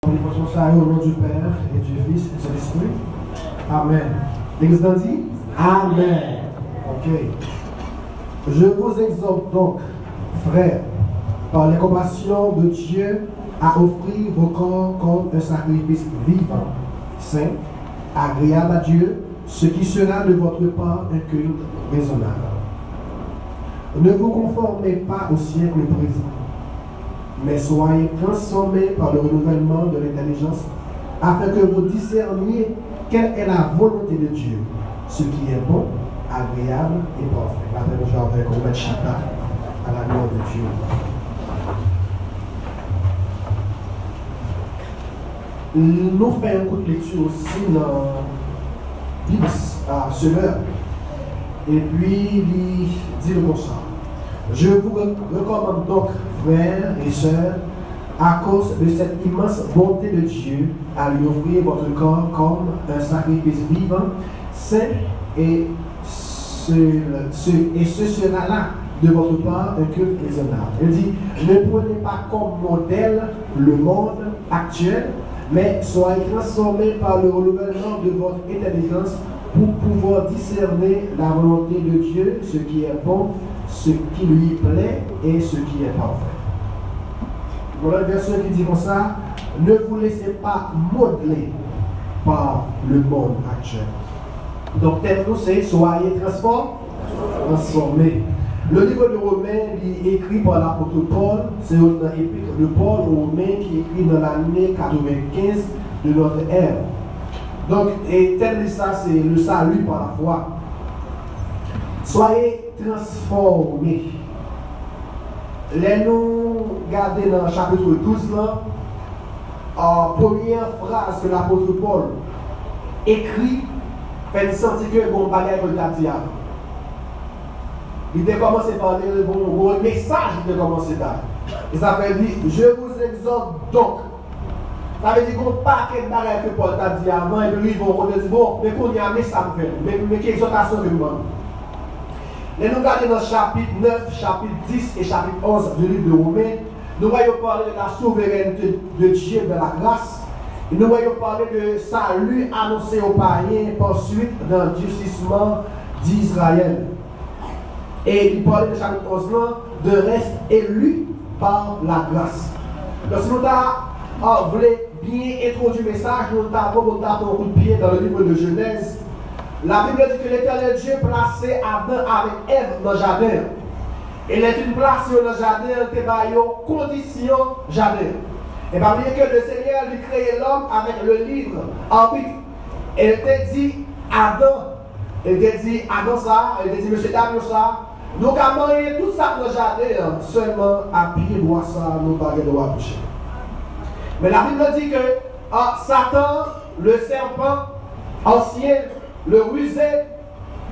On est pour ça au nom du Père et du Fils et de l'Esprit. Amen. L'Église dit Amen. Ok. Je vous exhorte donc, frères, par les compassions de Dieu, à offrir vos corps comme un sacrifice vivant, saint, agréable à Dieu, ce qui sera de votre part un culte raisonnable. Ne vous conformez pas au siècle présent, mais soyez transformés par le renouvellement de l'intelligence, afin que vous discerniez quelle est la volonté de Dieu, ce qui est bon, agréable et parfait. Là, nous avons un chita à la gloire de Dieu. Nous faisons un coup de lecture aussi dans la Bible Semeur. Et puis, il dit comme ça. Je vous recommande donc, frères et sœurs, à cause de cette immense bonté de Dieu, à lui offrir votre corps comme un sacrifice vivant, saint, et ce sera là de votre part un culte raisonnable. Il dit, ne prenez pas comme modèle le monde actuel, mais soyez transformés par le renouvellement de votre intelligence pour pouvoir discerner la volonté de Dieu, ce qui est bon, ce qui lui plaît et ce qui est parfait. Voilà une version qui dit comme ça, ne vous laissez pas modeler par le monde actuel. Donc, tel que c'est, soyez transformés. Le livre de Romains est écrit par l'apôtre Paul, c'est une épître de Paul aux Romains qui est écrit dans l'année 95 de notre ère. Donc, et tel que ça, c'est le salut par la foi. Soyez transformés. Les nous regardez dans le chapitre 12, là, première phrase que l'apôtre Paul écrit, fait sentir que bon bagage pour le diable. Il a commencé par le bon message, il a commencé par. Et ça fait dire, je vous exhorte donc. Ça veut dire qu'on n'a pas quel bagage que Paul t'a dit avant, et puis on va dire, bon, mais qu'on y a, mais ça me fait. Mais quelle exhortation que je demande. Et nous regardons dans chapitre 9, chapitre 10 et chapitre 11 du livre de Romains, nous voyons parler de la souveraineté de Dieu de la grâce. Et nous voyons parler de salut annoncé aux païens par suite d'un durcissement d'Israël. Et il parlait de chapitre 11 de reste élu par la grâce. Donc si nous voulons bien introduire le message, nous avons un coup de pied dans le livre de Genèse. La Bible dit que l'Éternel Dieu plaçait Adam avec Ève dans le jardin. Il est une place dans le jardin qui a une condition jardin. Et parmi que le Seigneur lui créait l'homme avec le livre en pique. Et il t'a dit Adam. Il t'a dit Adam ça, il t'a dit Monsieur Dame ça. Nous avons marié tout ça dans le jardin, seulement à pied droit ça, nous pas de droit toucher. Mais la Bible dit que Satan, le serpent ancien, le rusé,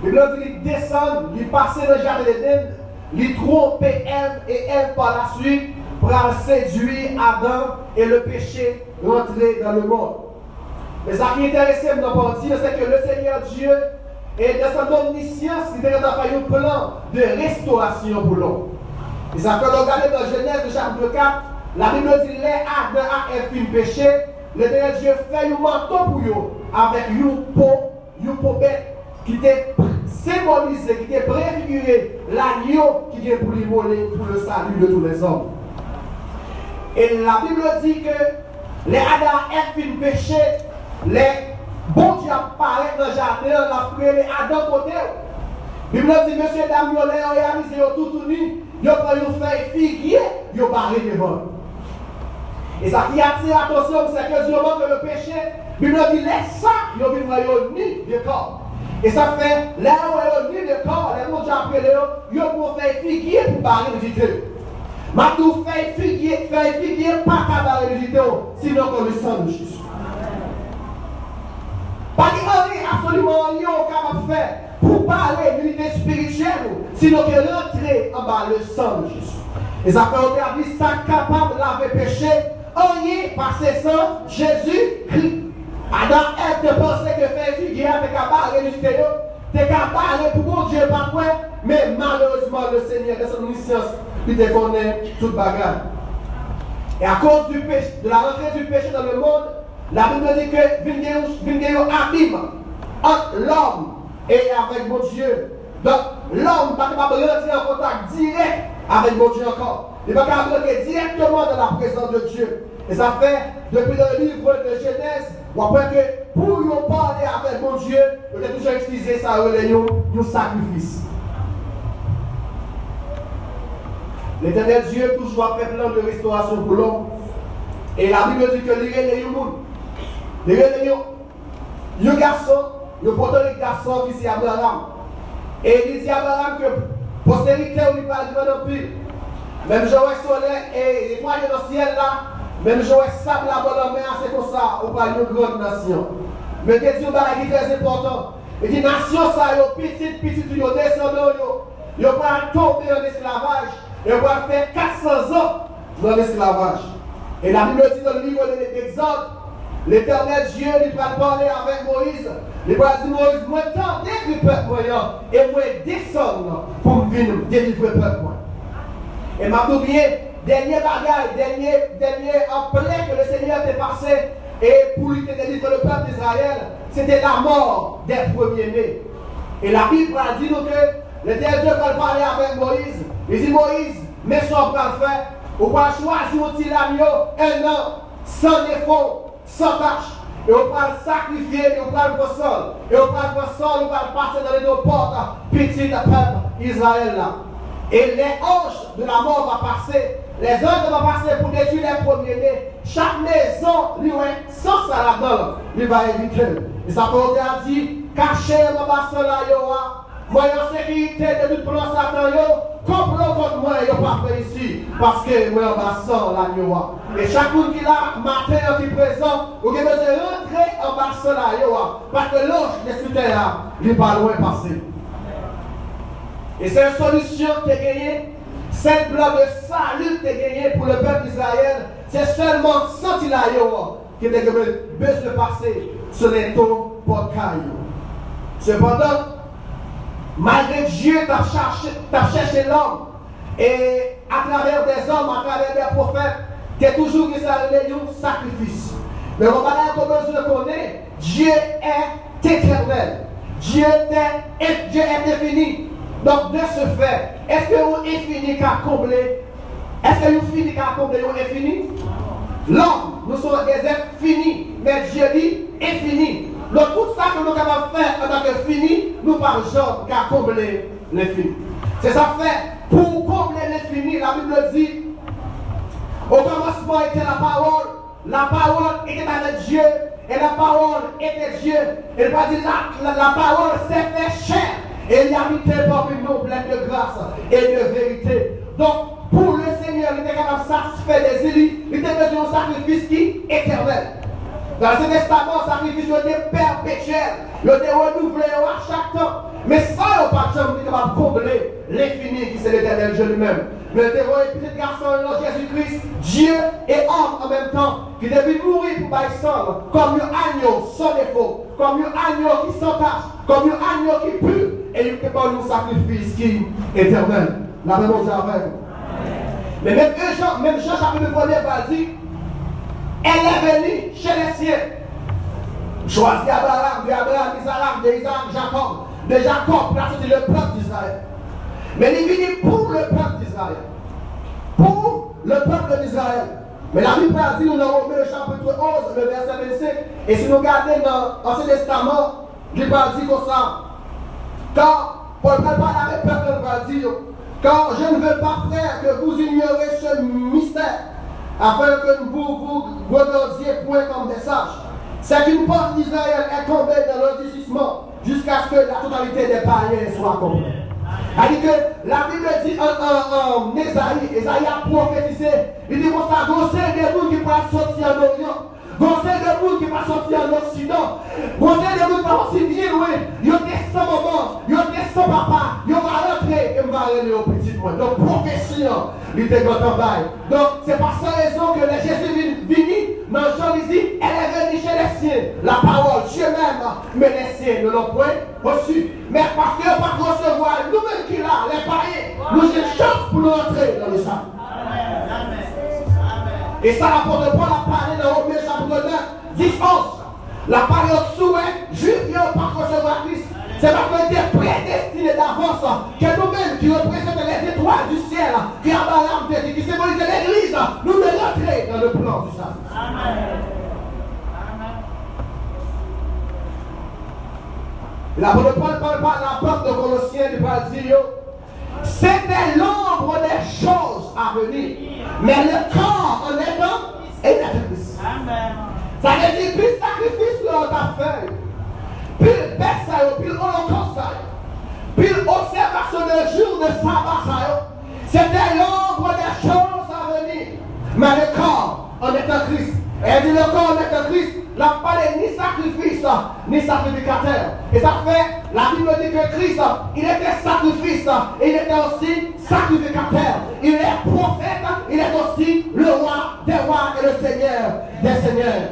il descend, il passe dans le jardin d'Éden, il trompe Ève et Ève par la suite pour séduire Adam et le péché rentrer dans le monde. Mais ce qui est intéressant dans la partie, c'est que le Seigneur Dieu, et dans son omniscience, il a fait un plan de restauration pour l'homme. Et ça fait regarder dans Genèse chapitre 4, la Bible dit les Adam a fait un péché, le Dieu fait un manteau pour eux avec une peau bête qui était symbolisé, qui était préfiguré l'agneau qui vient pour lui voler pour le salut de tous les hommes. Et la Bible dit que les Adam a fait un péché, les bon Dieu apparaît dans le jardin, la prière les Adam côté. La Bible dit, monsieur, dame, vous avez réalisé tout uni, vous avez fait figuier, vous avez barré devant. Et ça qui attire l'attention, c'est que Dieu manque le péché. La Bible dit, laisse ça, vous avez ni de corps. Et ça fait, là où vous avez ni de corps, les gens après vous avez fait figuier pour barrer le vidéo. Maintenant, fait figuier, pas qu'à barrer le vidéo, sinon qu'on le sang de Jésus. Pas absolument rien capable de faire pour parler de l'unité spirituelle, sinon que rentrer en bas le sang de Jésus. Et ça fait regarder ça capable de laver péché, rien par ce sang, Jésus-Christ. Adam et te pensait que faire figuer avec capable de l'unité, t'es capable pour mon Dieu, pas quoi, mais malheureusement le Seigneur, de son omniscience, il te connaît toute bagarre. Et à cause du péché, de la rentrée du péché dans le monde, la Bible dit que il y a un abîme entre l'homme et avec mon Dieu. Donc, l'homme n'est pas capable de rentrer en contact direct avec mon Dieu encore. Il n'est pas capable de rentrer directement dans la présence de Dieu. Et ça fait, depuis le livre de Genèse, on voit que pour nous parler avec mon Dieu, on a toujours utilisé ça, un sacrifice. L'éternel Dieu toujours fait plan de restauration pour l'homme. Et la Bible dit que les gens, les garçon, le porteur des garçons qui c'est Abraham. Et il dit à Abraham que postérité on lui parle de l'empire. Même Joël soleil et étoile dans le ciel là, même Joël sable là dans la mer, c'est comme ça, on parle d'une grande nation. Mais que Dieu est très important. Il dit nation ça, yo petite, yo descendant, yo va tomber en esclavage. Et on va faire 400 ans dans l'esclavage. Et la Bible dit dans le livre de l'Exode, l'Éternel Dieu il va parler avec Moïse. Il va dire Moïse, moi tendez le peuple moyen et moi descendre pour venir délivrer le peuple. Et m'a oublié, dernier bagage, dernier en plein que le Seigneur était passé et pour lui délivrer le peuple d'Israël, c'était la mort des premiers-nés. Et la Bible a dit nous que l'Éternel Dieu va parler avec Moïse. Il dit Moïse, mais ce qu'on va faire, on va choisir un petit agneau, un an, sans défaut, sans tâche. Et on va le sacrifier, et on va le sol. Et on va le sol, on va le passer dans les deux portes, petit peuple Israël là. Et les anges de la mort vont passer, les anges vont passer pour détruire les premiers-nés. Chaque maison, lui, sans ça là-dedans, il va éviter. Et ça peut dire, cachez mon bassin là, moi en sécurité de tout plan Satan, complot contre moi, je ne pas fait ici. Parce que moi en bassin là, et chaque monde qui là, matin, qui est présent, vous avez besoin de rentrer en bassin là, parce que l'ange de ce terre, il n'est pas loin passé. Et c'est une solution que tu as gagnée, c'est le plan de salut que tu as gagné pour le peuple d'Israël. C'est seulement senti là qui a besoin de passer sur les taux pour caillou. Cependant, malgré Dieu, tu as cherché l'homme. Et à travers des hommes, à travers des prophètes, tu as toujours dit ça, un sacrifice. Mais on va dire que nous connaissons, Dieu est éternel. Dieu est infini. Donc, de ce fait, est-ce que vous infini qu'à combler? Est-ce que vous finissez qu'à combler l'infini? L'homme, nous sommes des êtres finis, mais Dieu dit infini. Donc, tout ça que nous sommes capables de faire en tant que fini, nous parlons qu'à combler l'infini. C'est ça fait, pour combler l'infini, la Bible dit, au commencement était la parole était avec Dieu, et la parole était Dieu. Elle va dire, la parole s'est fait chair. Et il habitait parmi nous plein de grâce et de vérité. Donc, pour le Seigneur, il était capable de satisfaire des élus, il était besoin d'un sacrifice qui est éternel. Dans ce testament, le sacrifice était perpétuel, il était renouvelé à chaque temps. Mais ça, il n'y a pas de chance capable de combler l'infini qui c'est l'éternel Dieu lui-même. Mais le petit garçon, Jésus-Christ, Dieu et homme en même temps, qui devait mourir pour bailler sang, comme un agneau sans défaut, comme un agneau qui s'entache, comme un agneau qui pue, et il fait pas un sacrifice qui est éternel. La même chose avec. Mais même Jean chapitre 1er va dire, elle est venue chez les siens. Choisis Abraham, d'Isaac, Jacob. De Jacob, là c'était le peuple d'Israël. Mais il est venu pour le peuple d'Israël. Pour le peuple d'Israël. Mais la Bible a dit, nous dans Romains chapitre 11, le verset 25. Et si nous regardons dans l'Ancien Testament, il va dire comme ça. Quand Paul parle avec le peuple, il va dire, car je ne veux pas, frère, que vous ignorez ce mystère, afin que vous regardiez point comme des sages. C'est qu'une porte d'Israël est tombée dans l'endurcissement jusqu'à ce que la totalité des païens soit complète. C'est-à-dire que la Bible dit en Esaïe a prophétisé, il dit comme ça, vous savez des gens qui peuvent sortir en Orient, vous savez des gens qui peuvent sortir en Occident, vous savez des gens qui peuvent aussi bien loin, ils ont des sans maman, ils ont des sans papa, ils vont rentrer et ils vont aller au petit point. Donc prophétie, il était grand en bail. Donc c'est par cette raison que le Jésus venu, dans Jean dit, elle est venue chez les siens, la parole, Dieu même, mais les siens ne l'ont point reçu. Mais parce que pas recevoir nous-mêmes qui là, les païens, nous avons une chance pour nous entrer dans le sang. Et Et ça, l'apôtre Paul a parlé dans Romains chapitre 9, 10, 11. La période souhait, Juif vient par recevoir Christ. C'est parce qu'on était prédestiné d'avance que nous-mêmes qui représentons les étoiles du ciel, qui abalent l'âme, qui symbolisent l'église, nous devons rentrer dans le plan du salut. Amen. L'apôtre Paul parle par la porte de Colossiens, il va dire c'était l'ombre des choses à venir, mais le corps en étant est la Christ. Ça veut dire plus sacrifice que l'on a fait. Puis le puis l'holocauste, puis l'observation des jours de sabbat, c'était l'ombre des choses à venir. Mais le corps, en étant Christ, et dit le corps en étant Christ, n'a pas ni sacrifice, ni sacrificateur. Et ça fait, la Bible dit que Christ, il était sacrifice, et il était aussi sacrificateur. Il est prophète, il est aussi le roi des rois et le Seigneur des seigneurs.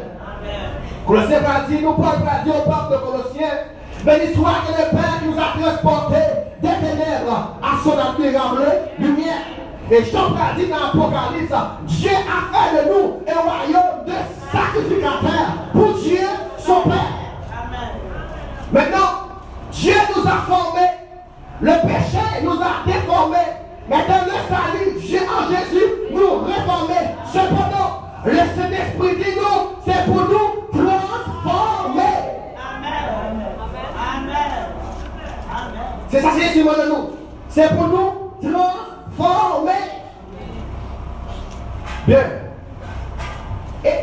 Colossiens va dire, nous Paul va dire au peuple de Colossiens, béni soit que le Père qui nous a transportés des ténèbres à son admirable lumière. Et Jean va dire dans l'Apocalypse, Dieu a fait de nous un royaume de sacrificateurs pour Dieu, son Père. Amen. Maintenant, Dieu nous a formés, le péché nous a déformés. Maintenant, le salut, Dieu en Jésus nous réformés. Cependant, le Saint-Esprit dit nous, c'est pour nous transformer. Amen. Amen. C'est ça, c'est Jésus de nous. C'est pour nous transformer. Bien. Et,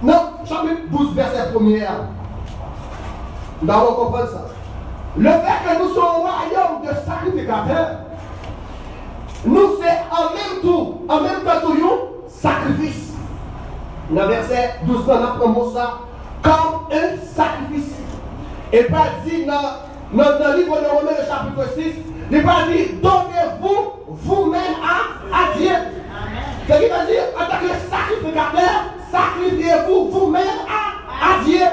non, chapitre 12, verset 1er. Nous allons comprendre ça. Le fait que nous soyons un royaume de sacrificateurs, nous c'est en même temps toujours sacrifice. Dans le verset 12, on apprend ça comme un sacrifice. Et pas dit dans le livre de Romains, le chapitre 6, il va dire donnez-vous vous-même à Dieu. Ce qui veut dire en tant que sacrificateur, sacrifiez-vous vous-même à Dieu.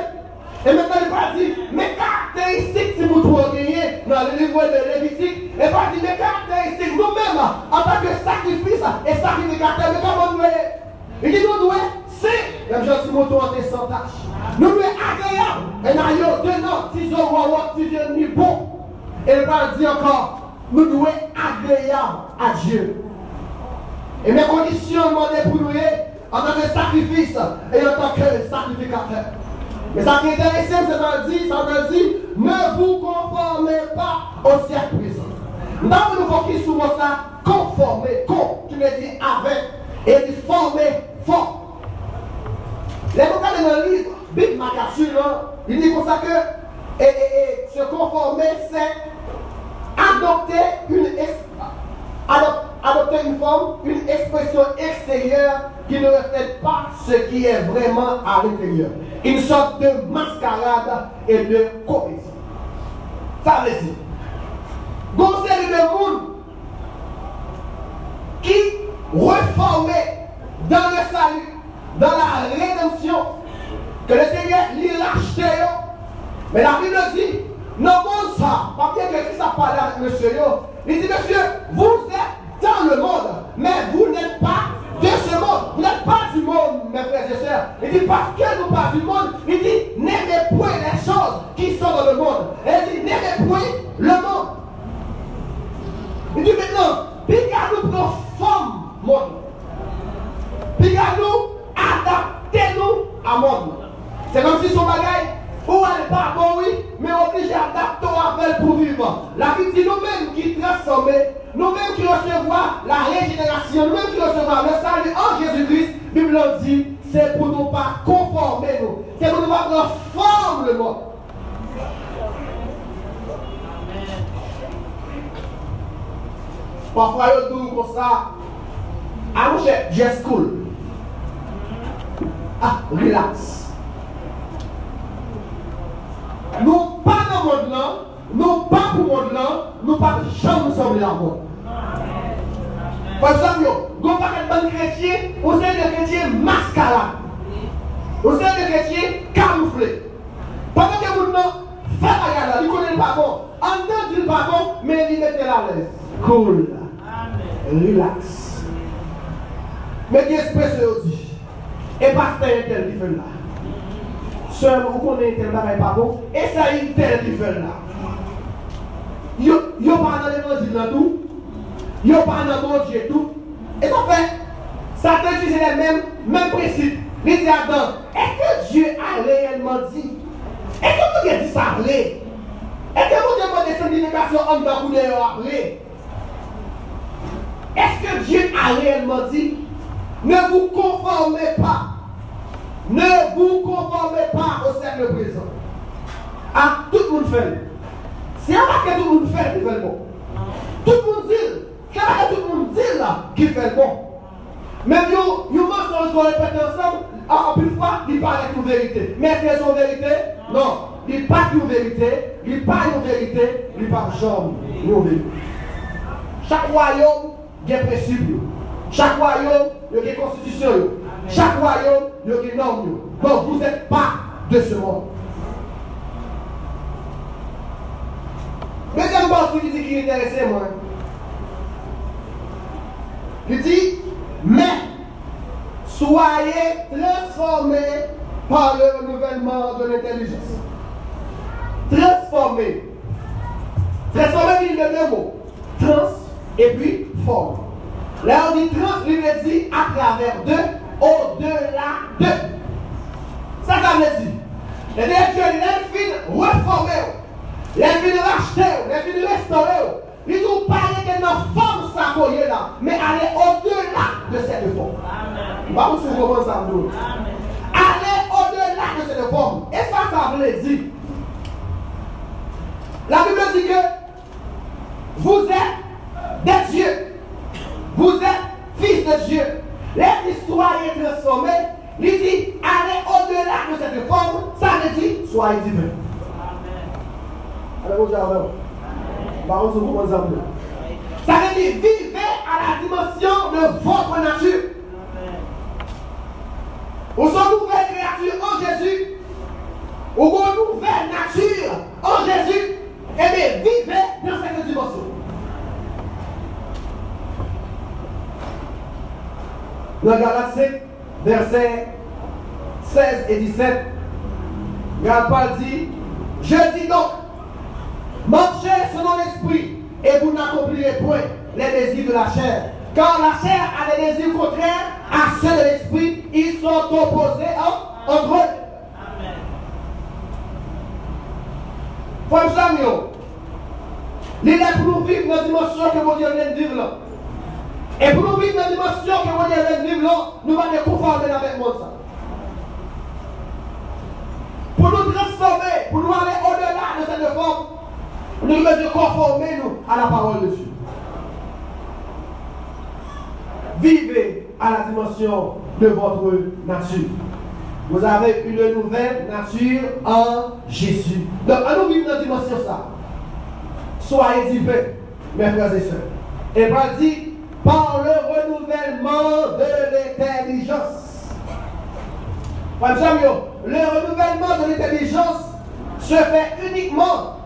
Et maintenant il va dire mes caractéristiques si vous trouvez dans le livre de Lévitique, il va dire mes caractéristiques nous-mêmes en tant que sacrifice et sacrificateur, mais comment nous est. Il dit nous devons, c'est, même Jean Timothée en est sans tâche. Nous devons agréable, et n'ayons de notre si je ni bon. Et il va dire encore, nous devons agréable à Dieu. Et mes conditions demandées pour nous en tant que sacrifice et en tant que sacrificateur. Mais ça qui est intéressant, ça veut dire, ne vous conformez pas au siècle présent. Nous nous focus sur ça, conformer, qui veut dire avec, et former, fort. Les vocales dans le livre, Big Macassure, il dit comme ça que se conformer, c'est adopter une forme, une expression extérieure qui ne reflète pas ce qui est vraiment à l'intérieur. Une sorte de mascarade et de comédie. Ça veut dire, conseil de monde qui reformait dans le salut, dans la rédemption, que le Seigneur lui rachetait. Mais la Bible dit, non, bon ça, pas bien que Christ a parlé avec monsieur, il dit, monsieur, vous êtes dans le monde, mais vous n'êtes pas de ce monde. Vous n'êtes pas du monde, mes frères et sœurs. Il dit, parce que nous pas du monde, il dit, n'aimez point les choses qui sont dans le monde. Et il dit, n'aimez point le monde. Il dit maintenant, regardez-nous prendre forme monde. Regardez-nous, adaptez-nous à monde. C'est comme si son bagage, où elle n'est pas bon, oui, mais obligé d'adapter avec pour vivre. La Bible dit nous-mêmes qui transformons, nous-mêmes qui recevons la régénération, nous-mêmes qui recevons le salut en Jésus-Christ, la Bible dit, c'est pour nous pas conformer nous. C'est pour nous pas prendre forme le monde. Parfois, il y a comme ça. Ah, mon cher, just cool. Ah, relax. Nous pas dans le monde là, nous pas pour le monde là, nous pas jamais ressembler à monde. Par exemple, nous pas être bon chrétien, on est des chrétiens mascarades. On est des chrétiens camouflés. Pendant que nous fait la garde, il connaît le pardon, entend le pardon, mais il met à l'aise. Cool. Relax. Mais qui expresse dit. Et pas tel qui fait là. Seulement, vous connaissez tel bagaille pas bon. Et ça y est tel qui fait là. Yo pas dans l'évangile dans tout. Yo pas dans mon Dieu tout. Et en fait, ça te dit les mêmes principes. Il dit Adam, est-ce que Dieu a réellement dit? Est-ce que vous avez dit ça vrai? Est-ce que vous demandez sanctification en tant que vous après? Est-ce que Dieu a réellement dit? Ne vous conformez pas. Ne vous conformez pas au siècle présent. Ah, tout le monde fait. C'est pas que tout le monde fait qui fait le bon. Tout le monde dit. C'est pas que tout le monde dit là qui fait le bon. Même vous mensonge qu'on répète ensemble, en plus fois, il parle avec une vérité. Mais est-ce que c'est une vérité? Non. Il n'est pas une vérité, il n'est pas une vérité, il n'est pas une vérité. Chaque royaume, il y a des principes. Chaque royaume, il y a des constitutions. Chaque royaume, il y a des normes. Donc vous n'êtes pas de ce monde. Deuxième partie, il dit qu'il est intéressé, moi. Il dit, mais soyez transformés par le renouvellement de l'intelligence. Transformés. Transformés, il y a deux mots. Trans et puis forme. Là, on dit trans, il veut dire à travers deux, au-delà de. Ça veut dire. Les filles reformées, les filles rachetées, les filles restaurées. Ils n'ont pas été dans la forme ça là, mais aller au-delà de cette forme. Amen. Aller au-delà de cette forme. Et ça veut dire. La Bible dit que vous êtes des dieux. Vous êtes fils de Dieu. Les soyez transformés. Il dit allez au-delà de cette forme. Ça veut dire soyez divins. Allez, bonjour. Ça veut dire vivez à la dimension de votre nature. Vous sommes une nouvelle créature en Jésus. Ou une nouvelle nature en Jésus. Et bien vivez dans cette dimension. Dans Galates 5, versets 16 et 17, Paul dit, je dis donc, marchez selon l'esprit, et vous n'accomplirez point les désirs de la chair. Car la chair a des désirs contraires à ceux de l'esprit, ils sont opposés entre eux. Frère Samuel, l'idée pour nous vivre dans la dimension que vous vient de vivre là. Et pour nous vivre dans la dimension que vous vient de vivre là, nous allons nous conformer avec le monde. Pour nous transformer, pour nous aller au-delà de cette forme, nous devons conformer nous à la parole de Dieu. Vivez à la dimension de votre nature. Vous avez une nouvelle nature en Jésus. Donc, à nous vivre dans la dimension ça. Soyez divins, mes frères et sœurs. Et Paul dit, par le renouvellement de l'intelligence. Le renouvellement de l'intelligence se fait uniquement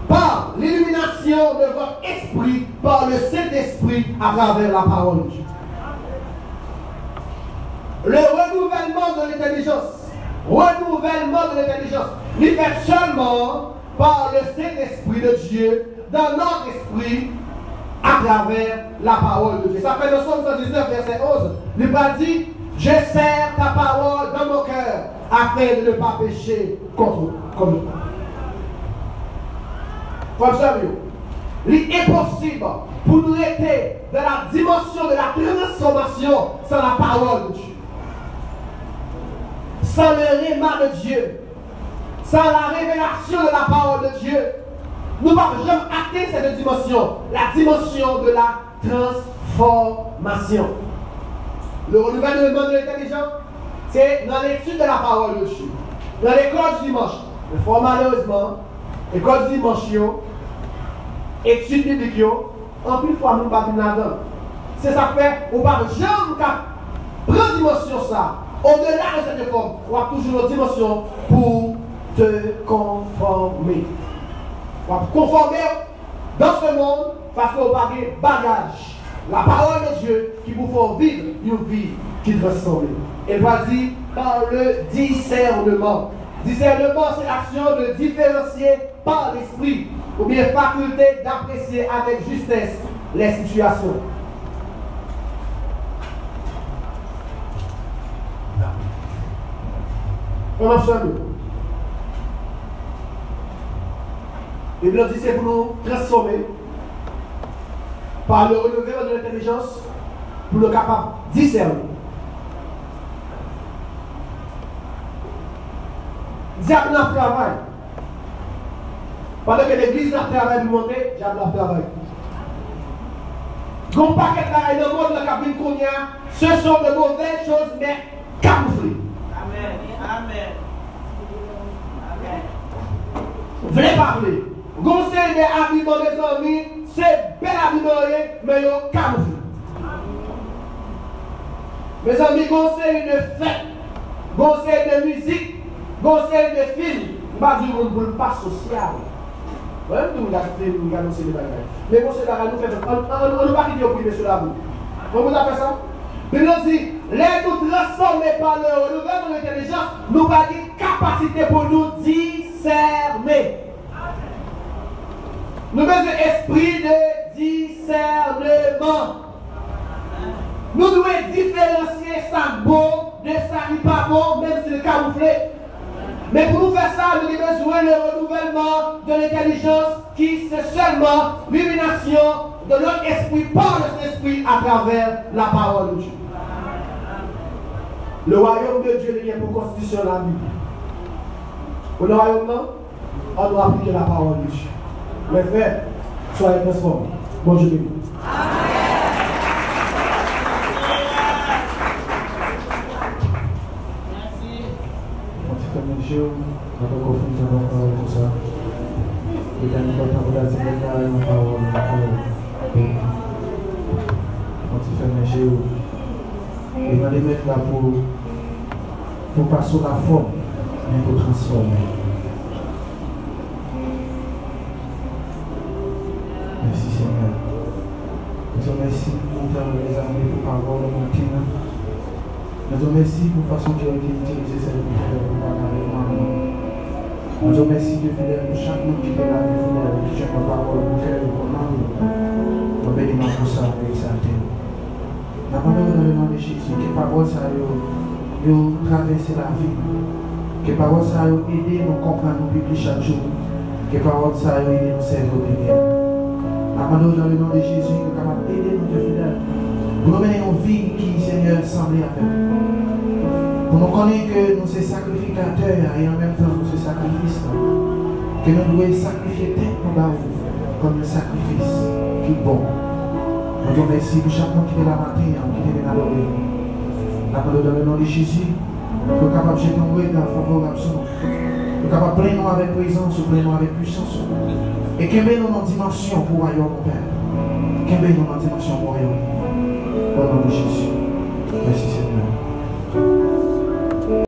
par l'illumination de votre esprit, par le Saint-Esprit à travers la parole de Dieu. Le renouvellement de l'intelligence, il fait seulement par le Saint-Esprit de Dieu dans notre esprit à travers la parole de Dieu. Ça fait le Psaume 119, verset 11. Il va dire, je serre ta parole dans mon cœur afin de ne pas pécher contre toi. Comme ça, il est possible pour nous être dans la dimension de la transformation sans la parole de Dieu. Sans le réma de Dieu, sans la révélation de la parole de Dieu, nous ne pouvons jamais atteindre cette dimension, la dimension de la transformation. Le renouvellement de l'intelligence, c'est dans l'étude de la parole de Dieu. Dans l'école du dimanche, mais fort malheureusement, l'école du dimanche, études bibliques, en plus de fois, nous ne pouvons pas là-dedans. C'est ça fait, on ne peut jamais prendre dimension ça. Au-delà de cette forme, on a toujours une dimension pour te conformer. On va te conformer dans ce monde parce qu'on va pas de bagage. La parole de Dieu qui vous fait vivre une vie qui transforme. Elle va dire par le discernement. Discernement, c'est l'action de différencier par l'esprit, ou bien faculté d'apprécier avec justesse les situations. On observe. Et Bible dit c'est pour nous transformer par le renouvellement de l'intelligence pour le capable de discerner. Diable n'a travail. Pendant que l'église n'a travail pour monter, diable n'a travail. Donc, pas que travail dans le monde, le cabine qu'on y a, ce sont de mauvaises choses, mais camouflées. Amen. Amen. Amen. Venez parler. Conseil des habillements des amis, c'est bel habillement, mais ils camouflé. Mes amis, conseil de fête, conseil de musique, conseil de film, pas du monde pour le pas social. Oui, nous regardons ces bagages. Mais conseil de nous fait, on ne va pas quitter au privé sur la route. On vous a fait ça? Mais nous dit, les nous transformer par le renouvellement de l'intelligence, nous avons une capacité pour nous discerner. Nous avons un esprit de discernement. Nous devons différencier ça bon de ça qui n'est pas bon, même si c'est camouflé. Mais pour nous faire ça, nous avons besoin de renouvellement de l'intelligence qui c'est seulement l'illumination de notre esprit par notre esprit à travers la parole de Dieu. Le royaume de Dieu est pour constitution la Bible. Pour le royaume, non, on doit appliquer la parole de Dieu. Mes frères, soyez transformés. Bon Dieu béni. Dieu, notre confiance dans la parole comme ça. Et dans notre temps, vous avez dit la parole, on s'y fait manger. Et on va les mettre là pour passer la forme, mais pour transformer. Merci Seigneur. Nous te remercions pour les amis pour parole de mon team. Nous te remercions pour la façon dont tu as utilisé cette vidéo pour parler avec moi. Nous te remercions de fidèle pour chaque monde qui est là, de fidèle, qui tient ma parole pour faire le commande. Nous bénissons pour ça, avec sa terre. Nous avons dans le nom de Jésus, que parole ça a traversé la vie. Que parole ça a aidé nous comprendre nous plus chaque jour. Que parole ça a aidé nous servir au bien. Nous avons dans le nom de Jésus, nous sommes capables d'aider nos fidèles. Pour nous mener une vie qui, Seigneur, semblait avec nous. Pour nous connaître que nous sommes sacrificateurs et en même temps nous sommes sacrifices. Que nous devons sacrifier tête pour nous comme un sacrifice qui est bon. Nous te remercions pour chaque monde qui est là matin, qui est là l'oreille. Nous dans le nom de Jésus, nous sommes capables de jeter un regard favorable sur nous. Nous sommes capables de pleiner avec présence, de pleiner avec puissance. Et qu'il y ait une dimension pour ailleurs, mon Père. Qu'il y ait une dimension pour ailleurs. Au nom de Jésus. Merci Seigneur.